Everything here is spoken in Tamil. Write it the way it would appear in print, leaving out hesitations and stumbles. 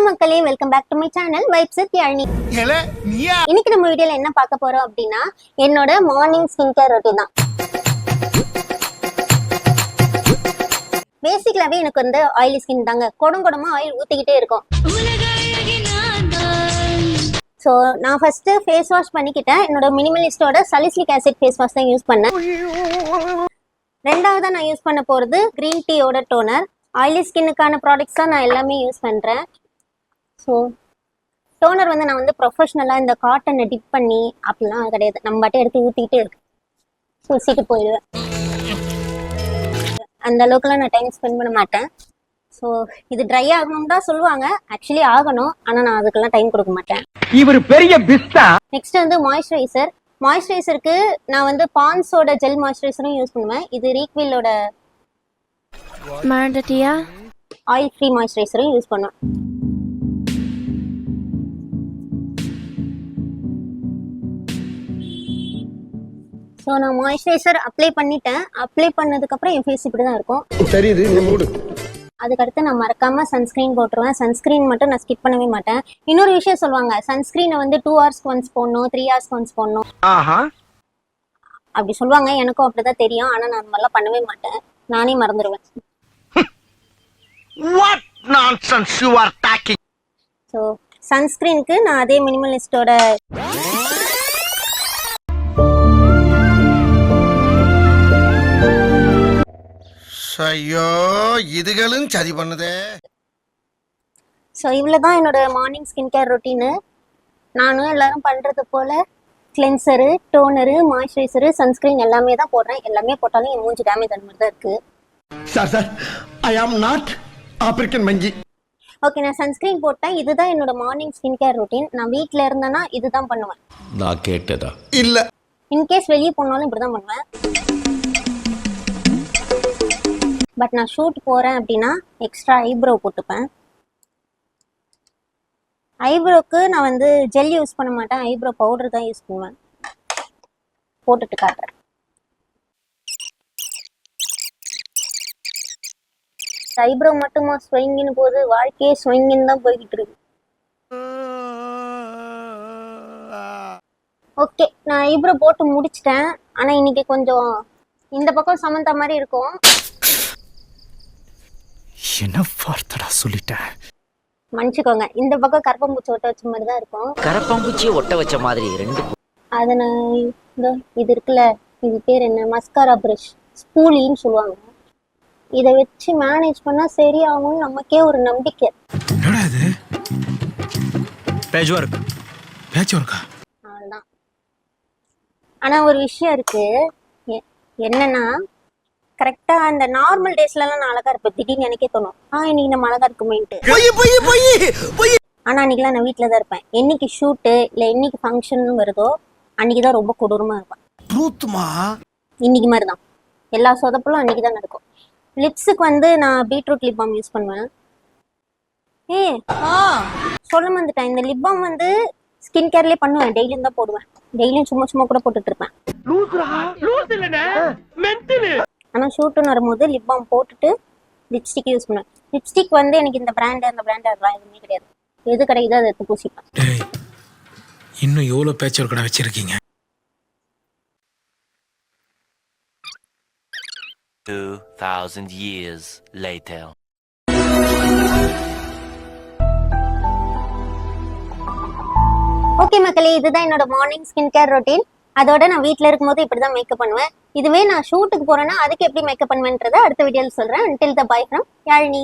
மக்களே, welcome back to my channel vibes with Yazhini. இன்னைக்கு நம்ம வீடியோல என்ன பார்க்க போறோம் அப்படின்னா, என்னோட மார்னிங் ஸ்கின் கேர் ரொட்டீன் தான். பேசிக்கலாவே எனக்கு வந்து ஆயிலி ஸ்கின் தாங்க. கொடமா ஆயில் ஊத்திக்கிட்டே இருக்கும். ஸோ நான் ஃபர்ஸ்ட் ஃபேஸ் வாஷ் பண்ணிக்கிட்டேன். என்னோட மினிமலிஸ்டோட சலிசிலிக் ஆசிட் ஃபேஸ் வாஷ் தான் யூஸ் பண்ணேன். ரெண்டாவதா நான் யூஸ் பண்ண போறது கிரீன் டீயோட டோனர். ஆயிலி ஸ்கின்னுக்கான ப்ராடக்ட்ஸ் தான் நான் எல்லாமே யூஸ் பண்ணுறேன். ஸோ டோனர் வந்து நான் வந்து ப்ரொஃபஷ்னலாக இந்த காட்டனை டிப் பண்ணி அப்படிலாம் கிடையாது, நம்ம பாட்டே எடுத்து ஊற்றிக்கிட்டு பூசிட்டு போயிடுவேன். அந்த அளவுக்குலாம் நான் டைம் ஸ்பெண்ட் பண்ண மாட்டேன். ஸோ இது ட்ரை ஆகணும் தான் சொல்லுவாங்க, ஆக்சுவலி ஆகணும், ஆனால் நான் அதுக்கெல்லாம் டைம் கொடுக்க மாட்டேன். இவர் பெரிய பிஸ்தா. நெக்ஸ்ட் வந்து மாய்ஸ்சரைசருக்கு நான் வந்து பான்ஸோட ஜெல் மாய்ஸ்சரைசரும் யூஸ் பண்ணுவேன். இது ரீக்விலோட ஆயில் ஃப்ரீ மாய்ஸ்சரைசரும் யூஸ் பண்ணுவேன். ஸோ நான் மாய்ஸ்சரைசர் அப்ளை பண்ணிட்டேன். அப்ளை பண்ணதுக்கப்புறம் என் ஃபேஸ் இப்படி தான் இருக்கும். அதுக்கடுத்து நான் மறக்காம சன்ஸ்கிரீன் போட்டுருவேன். சன்ஸ்கிரீன் மட்டும் நான் ஸ்கிப் பண்ணவே மாட்டேன். இன்னொரு விஷயம் சொல்லுவாங்க, சன்ஸ்கிரீனை வந்து 2 hours ஒன்ஸ் போடணும், 3 hours ஒன்ஸ் போடணும் அப்படி சொல்லுவாங்க. எனக்கும் அப்படிதான் தெரியும், ஆனால் நான் அந்த மாதிரிலாம் பண்ணவே மாட்டேன். நானே மறந்துடுவேன். What nonsense you are talking? So சன்ஸ்கிரீனுக்கு நான் அதே மினிமலிஸ்டோட ஐயோ இதுகளும் சரி பண்ணுதே. ஸோ இவ்வளோதான் என்னோட மார்னிங் ஸ்கின் கேர் ரொட்டீனு. நானும் எல்லாரும் பண்ணுறது போல் கிளென்சரு, டோனரு, மாய்ஸ்சரைசரு, சன்ஸ்கிரீன் எல்லாமே தான் போடுறேன். எல்லாமே போட்டாலும் என் மூஞ்சி டேமேஜ் அந்த மாதிரி தான் இருக்குது. Sir I am not African monkey. Okay, நான் சன்ஸ்கிரீன் போட்டேன். இதுதான் என்னோட மார்னிங் ஸ்கின் கேர் ரொட்டீன். நான் வீட்டில் இருந்தேன்னா இதுதான் பண்ணுவேன். நான் கேட்டதா இல்ல, இன்கேஸ் வெளியே போனாலும் இப்படி தான் பண்ணுவேன். பட் நான் ஷூட் போகிறேன் அப்படின்னா எக்ஸ்ட்ரா ஐப்ரோ போட்டுப்பேன். ஐப்ரோக்கு நான் வந்து ஜெல் யூஸ் பண்ண மாட்டேன், ஐப்ரோ பவுடர் தான் யூஸ் பண்ணுவேன். போட்டுட்டு காட்டுறேன். ஐப்ரோ மட்டுமா ஸ்விங்கின்னு போகுது, வாழ்க்கையே ஸ்விங்கின்னு தான் போய்கிட்டு இருக்கு. ஓகே, நான் ஐப்ரோ போட்டு முடிச்சிட்டேன். ஆனால் இன்னைக்கு கொஞ்சம் இந்த பக்கம் சமந்தா மாதிரி இருக்கும். என்ன வார்த்தடா சொல்லிட்டேன், மன்னிச்சுக்கோங்க. இந்த பக்கம் கரப்பாம்பூச்சி ஒட்ட வச்ச மாதிரி தான் இருக்கும். கரப்பாம்பூச்சியை ஒட்ட வச்ச மாதிரி ரெண்டு. அதை நான் இது இருக்குல்ல, இது பேர் என்ன, மஸ்காரா ப்ரஷ், ஸ்பூலின்னு சொல்லுவாங்க. இதை வச்சு மேனேஜ் பண்ணா சரியாகும்னு நமக்கே ஒரு நம்பிக்கை. அவ்வளோதான். ஆனா ஒரு விஷயம் இருக்கு, என்னன்னா கரெக்டா அந்த நார்மல் டேஸ்ல எல்லாம் நான் அழகா இருப்பேன். திடீர்னு எனக்கே தோணும், இன்னைக்கு நம்ம அழகா இருக்குமேன்ட்டு. ஆனா அன்னைக்கெல்லாம் நான் வீட்டுல தான் இருப்பேன். என்னைக்கு ஷூட்டு இல்ல என்னைக்கு ஃபங்க்ஷன் வருதோ அன்னைக்குதான் ரொம்ப கொடூரமா இருப்பேன். இன்னைக்கு மாதிரிதான் எல்லா சொதப்பலும் அன்னைக்கு தான் நடக்கும். லிப்ஸுக்கு வந்து நான் பீட்ரூட் லிப் பாம் யூஸ் பண்ணுவேன். சொல்ல வந்துட்டேன், இந்த லிப் பாம் வந்து ஸ்கின் கேர்லயே பண்ணுவேன். டெய்லியும் தான் போடுவேன். டெய்லியும் சும்மா கூட போட்டுட்டு இருப்பேன். ஆனா ஷூட்டுன்னு வரும்போது லிப் பாம் போட்டுட்டு லிப்ஸ்டிக் யூஸ் பண்ணுவேன். லிப்ஸ்டிக் வந்து எனக்கு இந்த பிராண்டு அந்த பிராண்டு அதெல்லாம் எதுவுமே கிடையாது. எது கிடைக்குதோ அதை எடுத்து பூசிப்பேன். இன்னும் எவ்வளவு பேச்சர் கடை வச்சிருக்கீங்க? 2000 years later. ஓகே மக்களே, இதுதான் என்னோட மார்னிங் ஸ்கின் கேர் ரொட்டீன். அதோட நான் வீட்டில் இருக்கும்போது இப்படிதான் மேக்கப் பண்ணுவேன். இதுவே நான் ஷூட்டுக்கு போறேன்னா அதுக்கு எப்படி மேக்கப் பண்ணுவேன்றதை அடுத்த வீடியோவில் சொல்றேன். until the bye from Yazhini.